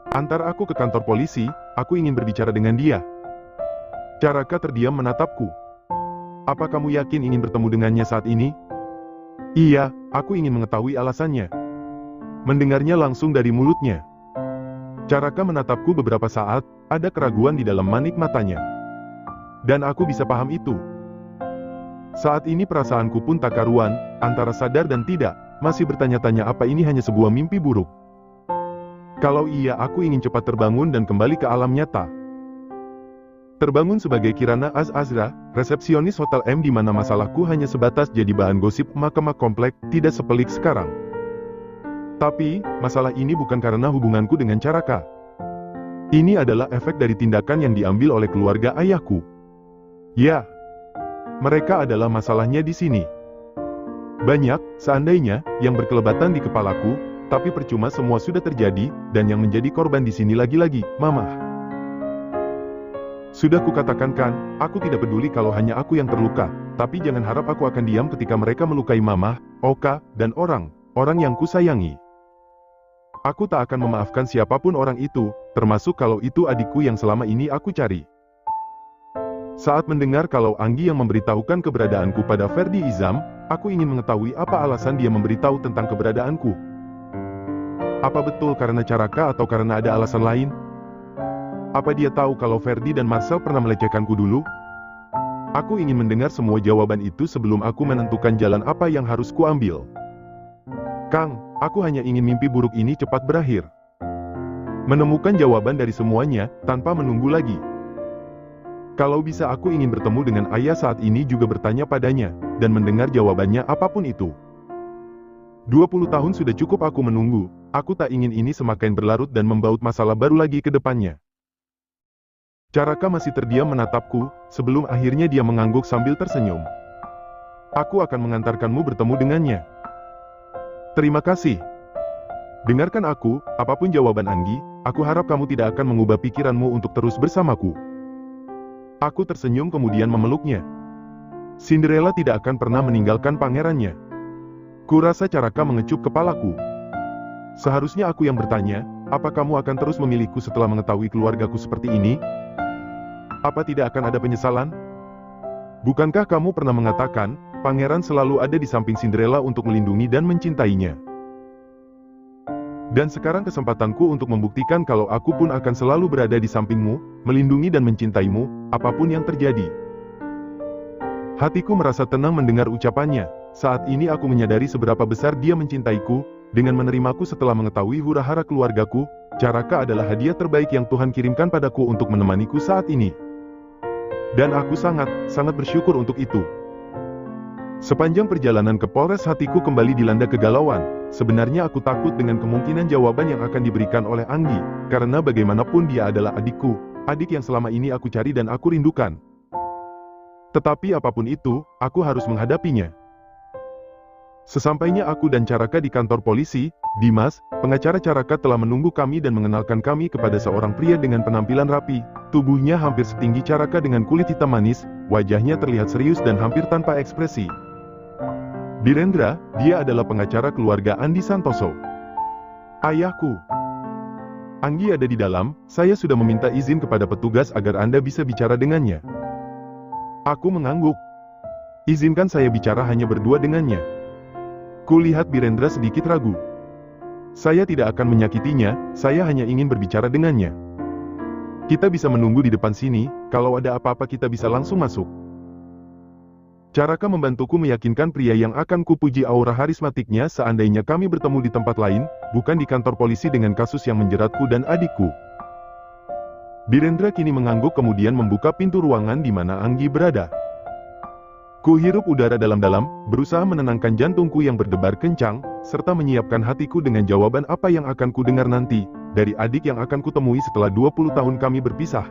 Antar aku ke kantor polisi, aku ingin berbicara dengan dia. Caraka terdiam menatapku. Apa kamu yakin ingin bertemu dengannya saat ini? Iya, aku ingin mengetahui alasannya. Mendengarnya langsung dari mulutnya. Caraka menatapku beberapa saat, ada keraguan di dalam manik matanya. Dan aku bisa paham itu. Saat ini perasaanku pun tak karuan, antara sadar dan tidak, masih bertanya-tanya apa ini hanya sebuah mimpi buruk. Kalau iya, aku ingin cepat terbangun dan kembali ke alam nyata. Terbangun sebagai Kirana Az-Azra, resepsionis Hotel M, di mana masalahku hanya sebatas jadi bahan gosip mahkamah komplek, tidak sepelik sekarang. Tapi, masalah ini bukan karena hubunganku dengan Caraka. Ini adalah efek dari tindakan yang diambil oleh keluarga ayahku. Ya, mereka adalah masalahnya di sini. Banyak, seandainya, yang berkelebatan di kepalaku, tapi percuma semua sudah terjadi, dan yang menjadi korban di sini lagi-lagi, Mama. Sudah kukatakan kan, aku tidak peduli kalau hanya aku yang terluka, tapi jangan harap aku akan diam ketika mereka melukai Mama, Oka, dan orang yang kusayangi. Aku tak akan memaafkan siapapun orang itu, termasuk kalau itu adikku yang selama ini aku cari. Saat mendengar kalau Anggi yang memberitahukan keberadaanku pada Ferdi Izam, aku ingin mengetahui apa alasan dia memberitahu tentang keberadaanku. Apa betul karena Caraka atau karena ada alasan lain? Apa dia tahu kalau Ferdi dan Marcel pernah melecehkanku dulu? Aku ingin mendengar semua jawaban itu sebelum aku menentukan jalan apa yang harus kuambil. Kang, aku hanya ingin mimpi buruk ini cepat berakhir. Menemukan jawaban dari semuanya, tanpa menunggu lagi. Kalau bisa aku ingin bertemu dengan ayah saat ini juga bertanya padanya, dan mendengar jawabannya apapun itu. 20 tahun sudah cukup aku menunggu, aku tak ingin ini semakin berlarut dan membaut masalah baru lagi ke depannya. Caraka masih terdiam menatapku, sebelum akhirnya dia mengangguk sambil tersenyum. Aku akan mengantarkanmu bertemu dengannya. Terima kasih. Dengarkan aku, apapun jawaban Anggi, aku harap kamu tidak akan mengubah pikiranmu untuk terus bersamaku. Aku tersenyum kemudian memeluknya. Cinderella tidak akan pernah meninggalkan pangerannya. Kurasa Caraka mengecup kepalaku. Seharusnya aku yang bertanya, apa kamu akan terus memilihku setelah mengetahui keluargaku seperti ini? Apa tidak akan ada penyesalan? Bukankah kamu pernah mengatakan, pangeran selalu ada di samping Cinderella untuk melindungi dan mencintainya? Dan sekarang kesempatanku untuk membuktikan kalau aku pun akan selalu berada di sampingmu, melindungi dan mencintaimu, apapun yang terjadi. Hatiku merasa tenang mendengar ucapannya. Saat ini aku menyadari seberapa besar dia mencintaiku, dengan menerimaku setelah mengetahui hura-hara keluargaku. Caraka adalah hadiah terbaik yang Tuhan kirimkan padaku untuk menemaniku saat ini. Dan aku sangat bersyukur untuk itu. Sepanjang perjalanan ke Polres hatiku kembali dilanda kegalauan. Sebenarnya aku takut dengan kemungkinan jawaban yang akan diberikan oleh Anggi, karena bagaimanapun dia adalah adikku, adik yang selama ini aku cari dan aku rindukan. Tetapi apapun itu, aku harus menghadapinya. Sesampainya aku dan Caraka di kantor polisi, Dimas, pengacara Caraka telah menunggu kami dan mengenalkan kami kepada seorang pria dengan penampilan rapi. Tubuhnya hampir setinggi Caraka dengan kulit hitam manis, wajahnya terlihat serius dan hampir tanpa ekspresi. Birendra, dia adalah pengacara keluarga Andi Santoso. Ayahku. Anggi ada di dalam, saya sudah meminta izin kepada petugas agar Anda bisa bicara dengannya. Aku mengangguk. Izinkan saya bicara hanya berdua dengannya. Kulihat Birendra sedikit ragu. Saya tidak akan menyakitinya, saya hanya ingin berbicara dengannya. Kita bisa menunggu di depan sini, kalau ada apa-apa kita bisa langsung masuk. Caraka membantuku meyakinkan pria yang akan kupuji aura harismatiknya seandainya kami bertemu di tempat lain, bukan di kantor polisi dengan kasus yang menjeratku dan adikku. Birendra kini mengangguk kemudian membuka pintu ruangan di mana Anggi berada. Kuhirup udara dalam-dalam, berusaha menenangkan jantungku yang berdebar kencang, serta menyiapkan hatiku dengan jawaban apa yang akan kudengar nanti, dari adik yang akan kutemui setelah 20 tahun kami berpisah.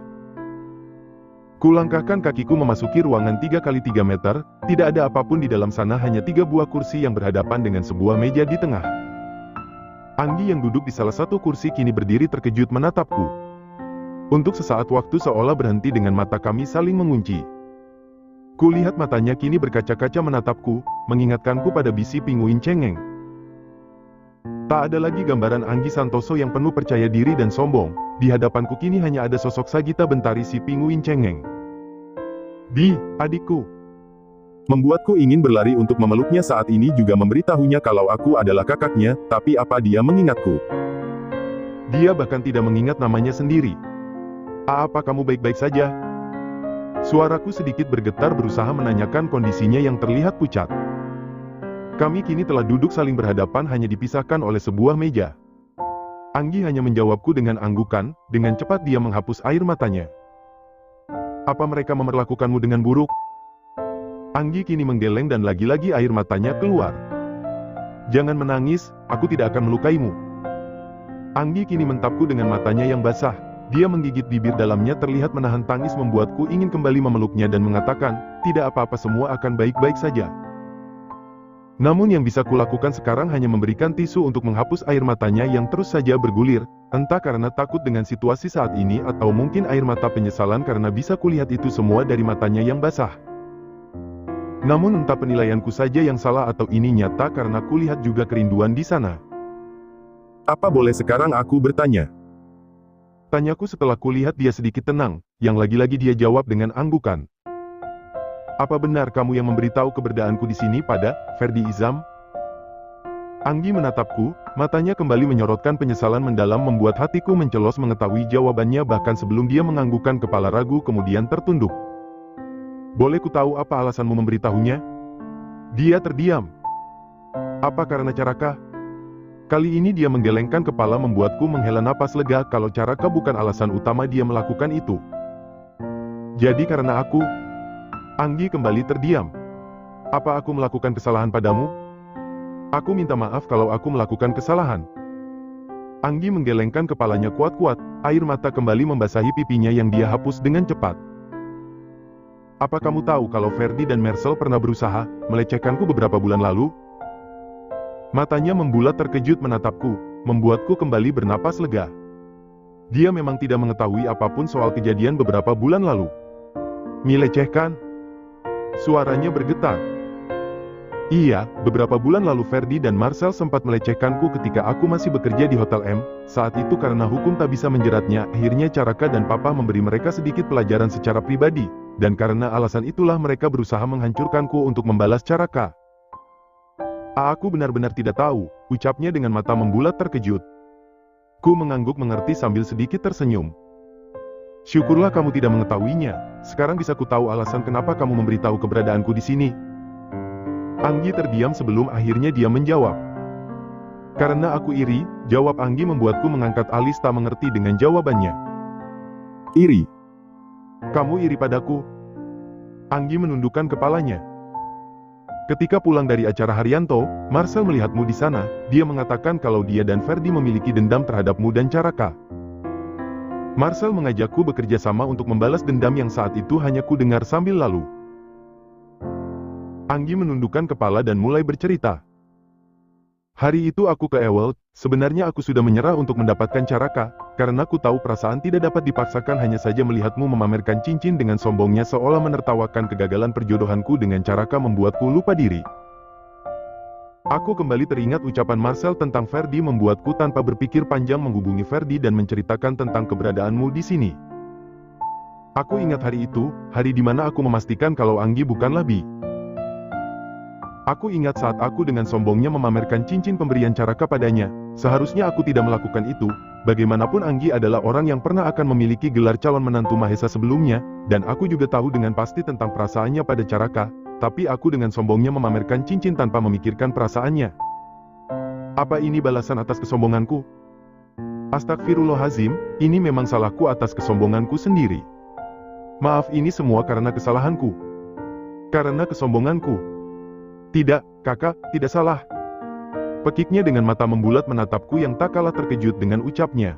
Kulangkahkan kakiku memasuki ruangan 3x3 meter, tidak ada apapun di dalam sana hanya 3 buah kursi yang berhadapan dengan sebuah meja di tengah. Anggi yang duduk di salah satu kursi kini berdiri terkejut menatapku. Untuk sesaat waktu seolah berhenti dengan mata kami saling mengunci. Kulihat matanya kini berkaca-kaca menatapku, mengingatkanku pada bisi pinguin cengeng. Tak ada lagi gambaran Anggi Santoso yang penuh percaya diri dan sombong. Di hadapanku kini hanya ada sosok Sagita Bentari si pinguin cengeng. Bi, adikku. Membuatku ingin berlari untuk memeluknya saat ini juga memberitahunya kalau aku adalah kakaknya, tapi apa dia mengingatku? Dia bahkan tidak mengingat namanya sendiri. Apa kamu baik-baik saja? Suaraku sedikit bergetar berusaha menanyakan kondisinya yang terlihat pucat. Kami kini telah duduk saling berhadapan hanya dipisahkan oleh sebuah meja. Anggi hanya menjawabku dengan anggukan, dengan cepat dia menghapus air matanya. Apa mereka memperlakukanmu dengan buruk? Anggi kini menggeleng dan lagi-lagi air matanya keluar. Jangan menangis, aku tidak akan melukaimu. Anggi kini mentapku dengan matanya yang basah. Dia menggigit bibir dalamnya terlihat menahan tangis membuatku ingin kembali memeluknya dan mengatakan, tidak apa-apa semua akan baik-baik saja. Namun yang bisa kulakukan sekarang hanya memberikan tisu untuk menghapus air matanya yang terus saja bergulir, entah karena takut dengan situasi saat ini atau mungkin air mata penyesalan karena bisa kulihat itu semua dari matanya yang basah. Namun entah penilaianku saja yang salah atau ini nyata karena kulihat juga kerinduan di sana. Apa boleh sekarang aku bertanya? Tanyaku setelah kulihat dia sedikit tenang, yang lagi-lagi dia jawab dengan anggukan. Apa benar kamu yang memberitahu keberadaanku di sini pada Ferdi Izam? Anggi menatapku, matanya kembali menyorotkan penyesalan mendalam membuat hatiku mencelos mengetahui jawabannya bahkan sebelum dia menganggukkan kepala ragu kemudian tertunduk. Boleh ku tahu apa alasanmu memberitahunya? Dia terdiam. Apa karena Caraka? Kali ini dia menggelengkan kepala membuatku menghela napas lega kalau Caraka bukan alasan utama dia melakukan itu. Jadi karena aku? Anggi kembali terdiam. Apa aku melakukan kesalahan padamu? Aku minta maaf kalau aku melakukan kesalahan. Anggi menggelengkan kepalanya kuat-kuat, air mata kembali membasahi pipinya yang dia hapus dengan cepat. Apa kamu tahu kalau Ferdi dan Marcel pernah berusaha melecehkanku beberapa bulan lalu? Matanya membulat terkejut menatapku, membuatku kembali bernapas lega. Dia memang tidak mengetahui apapun soal kejadian beberapa bulan lalu. Melecehkan? Suaranya bergetar. Iya, beberapa bulan lalu Ferdi dan Marcel sempat melecehkanku ketika aku masih bekerja di Hotel M. Saat itu karena hukum tak bisa menjeratnya, akhirnya Caraka dan Papa memberi mereka sedikit pelajaran secara pribadi. Dan karena alasan itulah mereka berusaha menghancurkanku untuk membalas Caraka. Aku benar-benar tidak tahu, ucapnya dengan mata membulat terkejut. Ku mengangguk mengerti sambil sedikit tersenyum. Syukurlah kamu tidak mengetahuinya. Sekarang bisa ku tahu alasan kenapa kamu memberitahu keberadaanku di sini. Anggi terdiam sebelum akhirnya dia menjawab. Karena aku iri, jawab Anggi membuatku mengangkat alis tak mengerti dengan jawabannya. Iri? Kamu iri padaku? Anggi menundukkan kepalanya. Ketika pulang dari acara Haryanto, Marcel melihatmu di sana, dia mengatakan kalau dia dan Ferdi memiliki dendam terhadapmu dan Caraka. Marcel mengajakku bekerja sama untuk membalas dendam yang saat itu hanya ku dengar sambil lalu. Anggi menundukkan kepala dan mulai bercerita. Hari itu aku ke Ewald, sebenarnya aku sudah menyerah untuk mendapatkan Caraka, karena ku tahu perasaan tidak dapat dipaksakan hanya saja melihatmu memamerkan cincin dengan sombongnya seolah menertawakan kegagalan perjodohanku dengan Caraka membuatku lupa diri. Aku kembali teringat ucapan Marcel tentang Ferdi membuatku tanpa berpikir panjang menghubungi Ferdi dan menceritakan tentang keberadaanmu di sini. Aku ingat hari itu, hari di mana aku memastikan kalau Anggi bukanlah Bi. Aku ingat saat aku dengan sombongnya memamerkan cincin pemberian Caraka padanya. Seharusnya aku tidak melakukan itu. Bagaimanapun Anggi adalah orang yang pernah akan memiliki gelar calon menantu Mahesa sebelumnya, dan aku juga tahu dengan pasti tentang perasaannya pada Caraka. Tapi aku dengan sombongnya memamerkan cincin tanpa memikirkan perasaannya. Apa ini balasan atas kesombonganku? Astagfirullahaladzim, ini memang salahku atas kesombonganku sendiri. Maaf, ini semua karena kesalahanku. Karena kesombonganku. Tidak, kakak, tidak salah. Pekiknya dengan mata membulat menatapku yang tak kalah terkejut dengan ucapnya.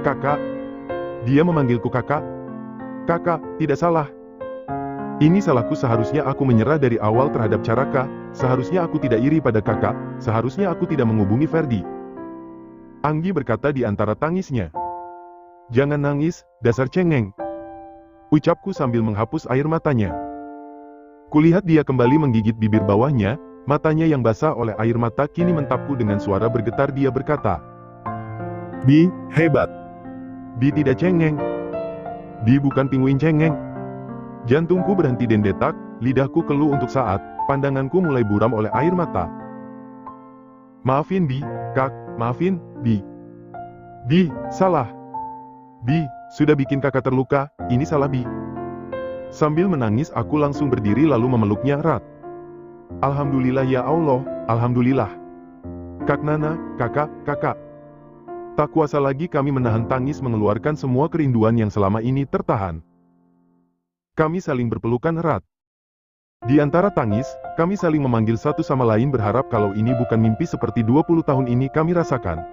Kakak. Dia memanggilku kakak. Kakak, tidak salah. Ini salahku, seharusnya aku menyerah dari awal terhadap Caraka, seharusnya aku tidak iri pada kakak, seharusnya aku tidak menghubungi Ferdi. Anggi berkata di antara tangisnya. Jangan nangis, dasar cengeng. Ucapku sambil menghapus air matanya. Kulihat dia kembali menggigit bibir bawahnya, Matanya yang basah oleh air mata kini mentapku dengan suara bergetar dia berkata, Bi, hebat. Bi tidak cengeng. Bi bukan pinguin cengeng. Jantungku berhenti dendetak, lidahku keluh untuk saat, pandanganku mulai buram oleh air mata. Maafin Bi, Kak, maafin, Bi. Bi, salah. Bi, sudah bikin kakak terluka, ini salah Bi. Sambil menangis aku langsung berdiri lalu memeluknya erat. Alhamdulillah ya Allah, Alhamdulillah. Kak Nana, kakak. Tak kuasa lagi kami menahan tangis mengeluarkan semua kerinduan yang selama ini tertahan. Kami saling berpelukan erat. Di antara tangis, kami saling memanggil satu sama lain berharap kalau ini bukan mimpi seperti 20 tahun ini kami rasakan.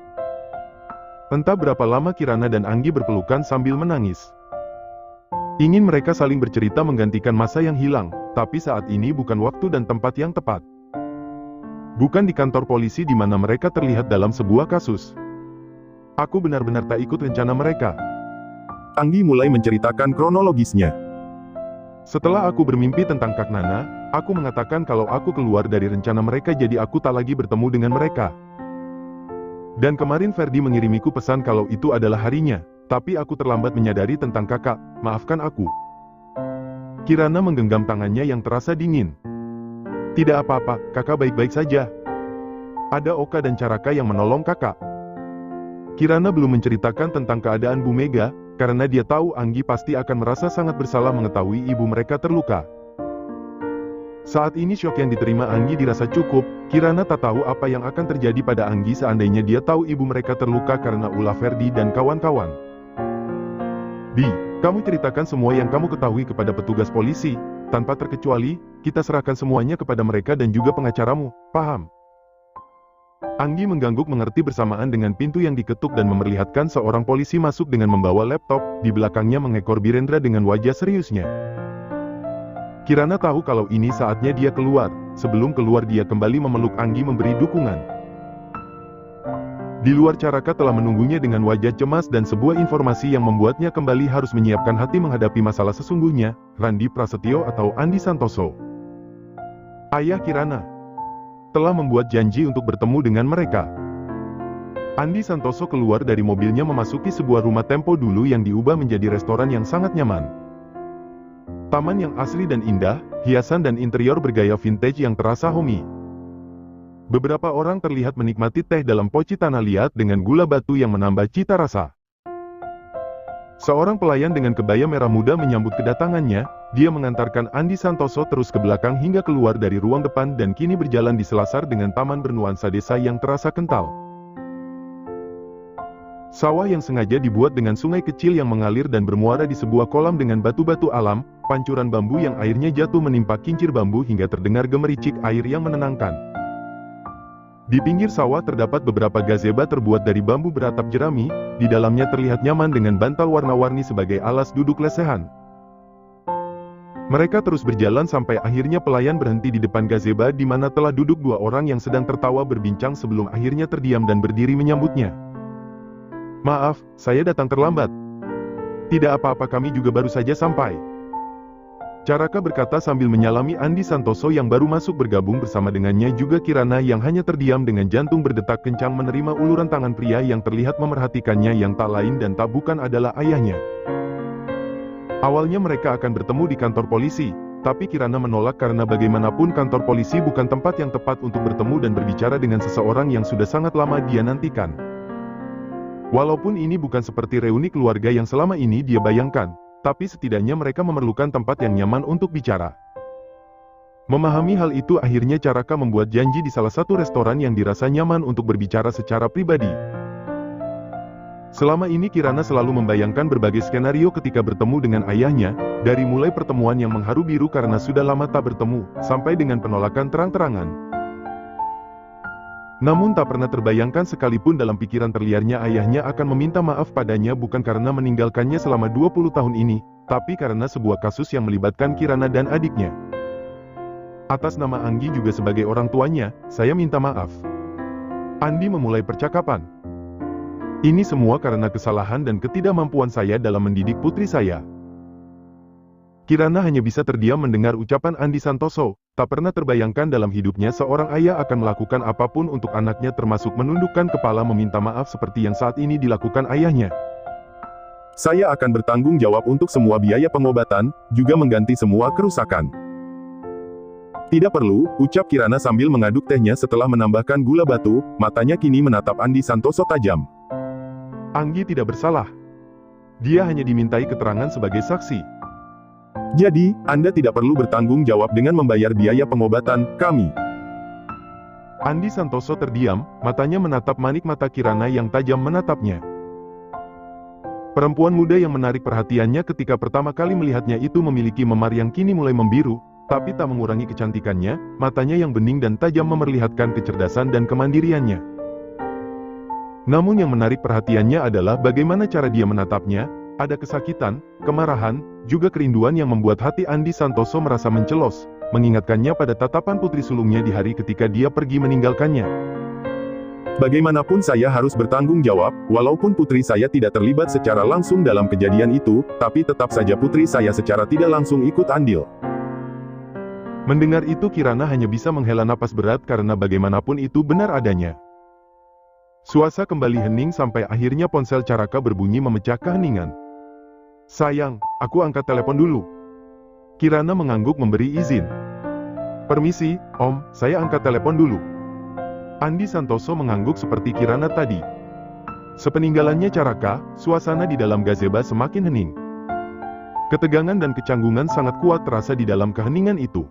Entah berapa lama Kirana dan Anggi berpelukan sambil menangis. Ingin mereka saling bercerita menggantikan masa yang hilang, tapi saat ini bukan waktu dan tempat yang tepat. Bukan di kantor polisi di mana mereka terlihat dalam sebuah kasus. Aku benar-benar tak ikut rencana mereka. Anggi mulai menceritakan kronologisnya. Setelah aku bermimpi tentang Kak Nana, aku mengatakan kalau aku keluar dari rencana mereka jadi aku tak lagi bertemu dengan mereka. Dan kemarin Ferdi mengirimiku pesan kalau itu adalah harinya, tapi aku terlambat menyadari tentang kakak, maafkan aku. Kirana menggenggam tangannya yang terasa dingin. Tidak apa-apa, kakak baik-baik saja. Ada Oka dan Caraka yang menolong kakak. Kirana belum menceritakan tentang keadaan Bu Mega, karena dia tahu Anggi pasti akan merasa sangat bersalah mengetahui ibu mereka terluka. Saat ini syok yang diterima Anggi dirasa cukup, Kirana tak tahu apa yang akan terjadi pada Anggi seandainya dia tahu ibu mereka terluka karena ulah Ferdi dan kawan-kawan. Bi, kamu ceritakan semua yang kamu ketahui kepada petugas polisi, tanpa terkecuali, kita serahkan semuanya kepada mereka dan juga pengacaramu, paham? Anggi mengangguk mengerti bersamaan dengan pintu yang diketuk dan memperlihatkan seorang polisi masuk dengan membawa laptop, di belakangnya mengekor Birendra dengan wajah seriusnya. Kirana tahu kalau ini saatnya dia keluar, sebelum keluar dia kembali memeluk Anggi memberi dukungan. Di luar Caraka telah menunggunya dengan wajah cemas dan sebuah informasi yang membuatnya kembali harus menyiapkan hati menghadapi masalah sesungguhnya, Randi Prasetyo atau Andi Santoso. Ayah Kirana telah membuat janji untuk bertemu dengan mereka. Andi Santoso keluar dari mobilnya memasuki sebuah rumah tempo dulu yang diubah menjadi restoran yang sangat nyaman. Taman yang asri dan indah, hiasan dan interior bergaya vintage yang terasa homey. Beberapa orang terlihat menikmati teh dalam poci tanah liat dengan gula batu yang menambah cita rasa. Seorang pelayan dengan kebaya merah muda menyambut kedatangannya, dia mengantarkan Andi Santoso terus ke belakang hingga keluar dari ruang depan dan kini berjalan di selasar dengan taman bernuansa desa yang terasa kental. Sawah yang sengaja dibuat dengan sungai kecil yang mengalir dan bermuara di sebuah kolam dengan batu-batu alam, pancuran bambu yang airnya jatuh menimpa kincir bambu hingga terdengar gemericik air yang menenangkan. Di pinggir sawah terdapat beberapa gazebo terbuat dari bambu beratap jerami, di dalamnya terlihat nyaman dengan bantal warna-warni sebagai alas duduk lesehan. Mereka terus berjalan sampai akhirnya pelayan berhenti di depan gazebo di mana telah duduk dua orang yang sedang tertawa berbincang sebelum akhirnya terdiam dan berdiri menyambutnya. Maaf, saya datang terlambat. Tidak apa-apa, kami juga baru saja sampai. Caraka berkata sambil menyalami Andi Santoso yang baru masuk bergabung bersama dengannya juga Kirana yang hanya terdiam dengan jantung berdetak kencang menerima uluran tangan pria yang terlihat memerhatikannya yang tak lain dan tak bukan adalah ayahnya. Awalnya mereka akan bertemu di kantor polisi, tapi Kirana menolak karena bagaimanapun kantor polisi bukan tempat yang tepat untuk bertemu dan berbicara dengan seseorang yang sudah sangat lama dia nantikan. Walaupun ini bukan seperti reuni keluarga yang selama ini dia bayangkan, tapi setidaknya mereka memerlukan tempat yang nyaman untuk bicara. Memahami hal itu akhirnya Caraka membuat janji di salah satu restoran yang dirasa nyaman untuk berbicara secara pribadi. Selama ini Kirana selalu membayangkan berbagai skenario ketika bertemu dengan ayahnya, dari mulai pertemuan yang mengharu biru karena sudah lama tak bertemu, sampai dengan penolakan terang-terangan. Namun tak pernah terbayangkan sekalipun dalam pikiran terliarnya ayahnya akan meminta maaf padanya bukan karena meninggalkannya selama 20 tahun ini, tapi karena sebuah kasus yang melibatkan Kirana dan adiknya. Atas nama Anggi juga sebagai orang tuanya, saya minta maaf. Andi memulai percakapan. Ini semua karena kesalahan dan ketidakmampuan saya dalam mendidik putri saya. Kirana hanya bisa terdiam mendengar ucapan Andi Santoso, Tak pernah terbayangkan dalam hidupnya seorang ayah akan melakukan apapun untuk anaknya termasuk menundukkan kepala meminta maaf seperti yang saat ini dilakukan ayahnya. Saya akan bertanggung jawab untuk semua biaya pengobatan, juga mengganti semua kerusakan. Tidak perlu, ucap Kirana sambil mengaduk tehnya setelah menambahkan gula batu, matanya kini menatap Andi Santoso tajam. Anggi tidak bersalah. Dia hanya dimintai keterangan sebagai saksi. Jadi, Anda tidak perlu bertanggung jawab dengan membayar biaya pengobatan kami. Andi Santoso terdiam, matanya menatap manik mata Kirana yang tajam menatapnya. Perempuan muda yang menarik perhatiannya ketika pertama kali melihatnya itu memiliki memar yang kini mulai membiru, tapi tak mengurangi kecantikannya, matanya yang bening dan tajam memperlihatkan kecerdasan dan kemandiriannya. Namun yang menarik perhatiannya adalah bagaimana cara dia menatapnya. Ada kesakitan, kemarahan, juga kerinduan yang membuat hati Andi Santoso merasa mencelos, mengingatkannya pada tatapan putri sulungnya di hari ketika dia pergi meninggalkannya. Bagaimanapun saya harus bertanggung jawab, walaupun putri saya tidak terlibat secara langsung dalam kejadian itu, tapi tetap saja putri saya secara tidak langsung ikut andil. Mendengar itu Kirana hanya bisa menghela napas berat karena bagaimanapun itu benar adanya. Suasa kembali hening sampai akhirnya ponsel Caraka berbunyi memecah keheningan. Sayang, aku angkat telepon dulu. Kirana mengangguk memberi izin. Permisi, Om, saya angkat telepon dulu. Andi Santoso mengangguk seperti Kirana tadi. Sepeninggalannya Caraka, suasana di dalam gazebo semakin hening. Ketegangan dan kecanggungan sangat kuat terasa di dalam keheningan itu.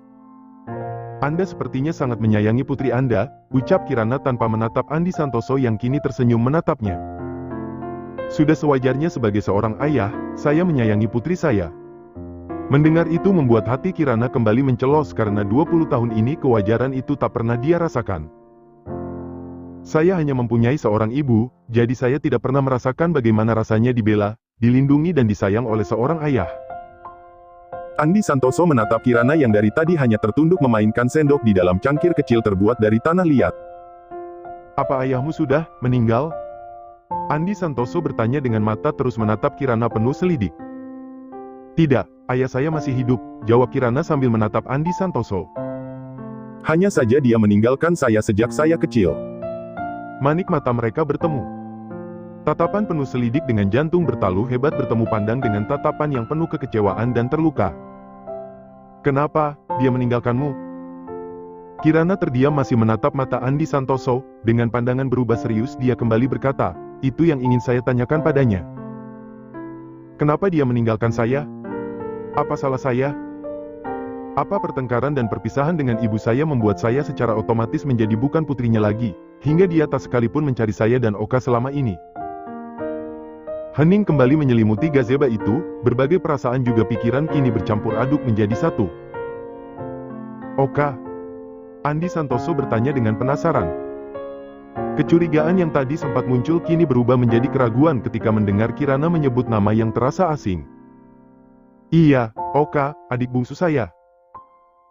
Anda sepertinya sangat menyayangi putri Anda, ucap Kirana tanpa menatap Andi Santoso yang kini tersenyum menatapnya. Sudah sewajarnya sebagai seorang ayah, saya menyayangi putri saya. Mendengar itu membuat hati Kirana kembali mencelos karena 20 tahun ini kewajaran itu tak pernah dia rasakan. Saya hanya mempunyai seorang ibu, jadi saya tidak pernah merasakan bagaimana rasanya dibela, dilindungi dan disayang oleh seorang ayah. Andi Santoso menatap Kirana yang dari tadi hanya tertunduk memainkan sendok di dalam cangkir kecil terbuat dari tanah liat. Apa ayahmu sudah meninggal? Andi Santoso bertanya dengan mata terus menatap Kirana penuh selidik. Tidak, ayah saya masih hidup, jawab Kirana sambil menatap Andi Santoso. Hanya saja dia meninggalkan saya sejak saya kecil. Manik mata mereka bertemu. Tatapan penuh selidik dengan jantung bertalu hebat bertemu pandang dengan tatapan yang penuh kekecewaan dan terluka. Kenapa dia meninggalkanmu? Kirana terdiam masih menatap mata Andi Santoso, dengan pandangan berubah serius dia kembali berkata, itu yang ingin saya tanyakan padanya. Kenapa dia meninggalkan saya? Apa salah saya? Apa pertengkaran dan perpisahan dengan ibu saya membuat saya secara otomatis menjadi bukan putrinya lagi, hingga dia tak sekalipun mencari saya dan Oka selama ini? Hening kembali menyelimuti gazebo itu, berbagai perasaan juga pikiran kini bercampur aduk menjadi satu. Oka? Andi Santoso bertanya dengan penasaran. Kecurigaan yang tadi sempat muncul kini berubah menjadi keraguan ketika mendengar Kirana menyebut nama yang terasa asing. Iya, Oka, adik bungsu saya.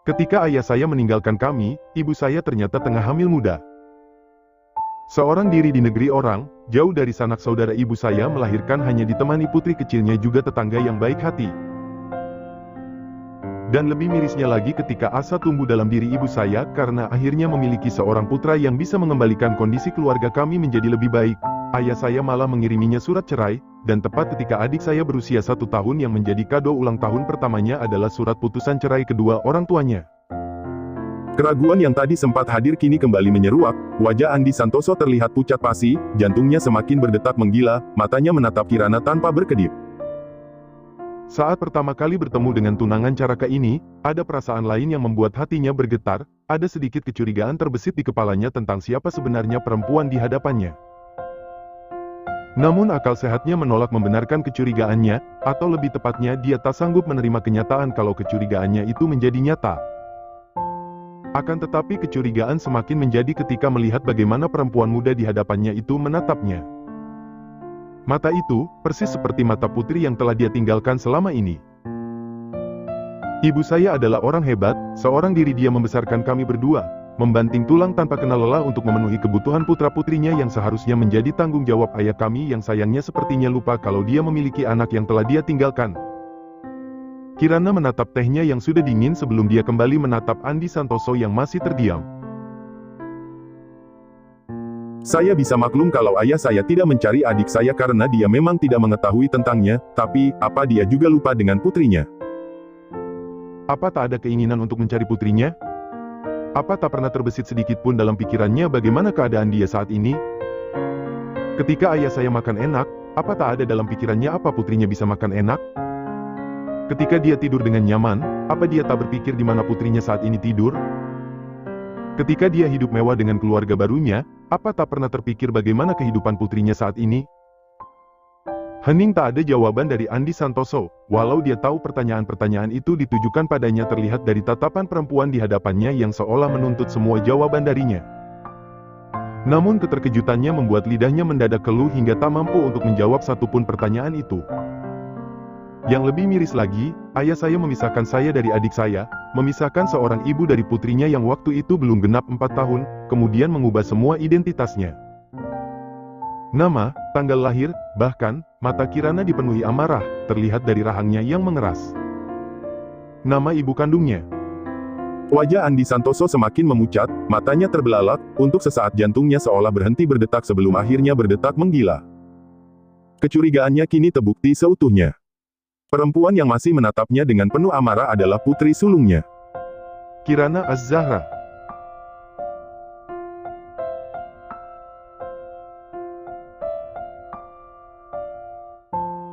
Ketika ayah saya meninggalkan kami, ibu saya ternyata tengah hamil muda. Seorang diri di negeri orang, jauh dari sanak saudara ibu saya melahirkan hanya ditemani putri kecilnya juga tetangga yang baik hati. Dan lebih mirisnya lagi ketika asa tumbuh dalam diri ibu saya karena akhirnya memiliki seorang putra yang bisa mengembalikan kondisi keluarga kami menjadi lebih baik. Ayah saya malah mengiriminya surat cerai, dan tepat ketika adik saya berusia 1 tahun yang menjadi kado ulang tahun pertamanya adalah surat putusan cerai kedua orang tuanya. Keraguan yang tadi sempat hadir kini kembali menyeruak, wajah Andi Santoso terlihat pucat pasi, jantungnya semakin berdetak menggila, matanya menatap Kirana tanpa berkedip. Saat pertama kali bertemu dengan tunangan Caraka ini, ada perasaan lain yang membuat hatinya bergetar, ada sedikit kecurigaan terbesit di kepalanya tentang siapa sebenarnya perempuan di hadapannya. Namun akal sehatnya menolak membenarkan kecurigaannya, atau lebih tepatnya dia tak sanggup menerima kenyataan kalau kecurigaannya itu menjadi nyata. Akan tetapi kecurigaan semakin menjadi ketika melihat bagaimana perempuan muda di hadapannya itu menatapnya. Mata itu, persis seperti mata putri yang telah dia tinggalkan selama ini. Ibu saya adalah orang hebat, seorang diri dia membesarkan kami berdua, membanting tulang tanpa kenal lelah untuk memenuhi kebutuhan putra-putrinya yang seharusnya menjadi tanggung jawab ayah kami yang sayangnya sepertinya lupa kalau dia memiliki anak yang telah dia tinggalkan. Kirana menatap tehnya yang sudah dingin sebelum dia kembali menatap Andi Santoso yang masih terdiam. Saya bisa maklum kalau ayah saya tidak mencari adik saya karena dia memang tidak mengetahui tentangnya, tapi, apa dia juga lupa dengan putrinya? Apa tak ada keinginan untuk mencari putrinya? Apa tak pernah terbesit sedikit pun dalam pikirannya bagaimana keadaan dia saat ini? Ketika ayah saya makan enak, apa tak ada dalam pikirannya apa putrinya bisa makan enak? Ketika dia tidur dengan nyaman, apa dia tak berpikir di mana putrinya saat ini tidur? Ketika dia hidup mewah dengan keluarga barunya, apa tak pernah terpikir bagaimana kehidupan putrinya saat ini? Hening tak ada jawaban dari Andi Santoso, walau dia tahu pertanyaan-pertanyaan itu ditujukan padanya terlihat dari tatapan perempuan di hadapannya yang seolah menuntut semua jawaban darinya. Namun keterkejutannya membuat lidahnya mendadak keluh hingga tak mampu untuk menjawab satupun pertanyaan itu. Yang lebih miris lagi, ayah saya memisahkan saya dari adik saya, memisahkan seorang ibu dari putrinya yang waktu itu belum genap 4 tahun, kemudian mengubah semua identitasnya. Nama, tanggal lahir, bahkan, mata Kirana dipenuhi amarah, terlihat dari rahangnya yang mengeras. Nama ibu kandungnya. Wajah Andi Santoso semakin memucat, matanya terbelalak, untuk sesaat jantungnya seolah berhenti berdetak sebelum akhirnya berdetak menggila. Kecurigaannya kini terbukti seutuhnya. Perempuan yang masih menatapnya dengan penuh amarah adalah putri sulungnya. Kirana Az-Zahra.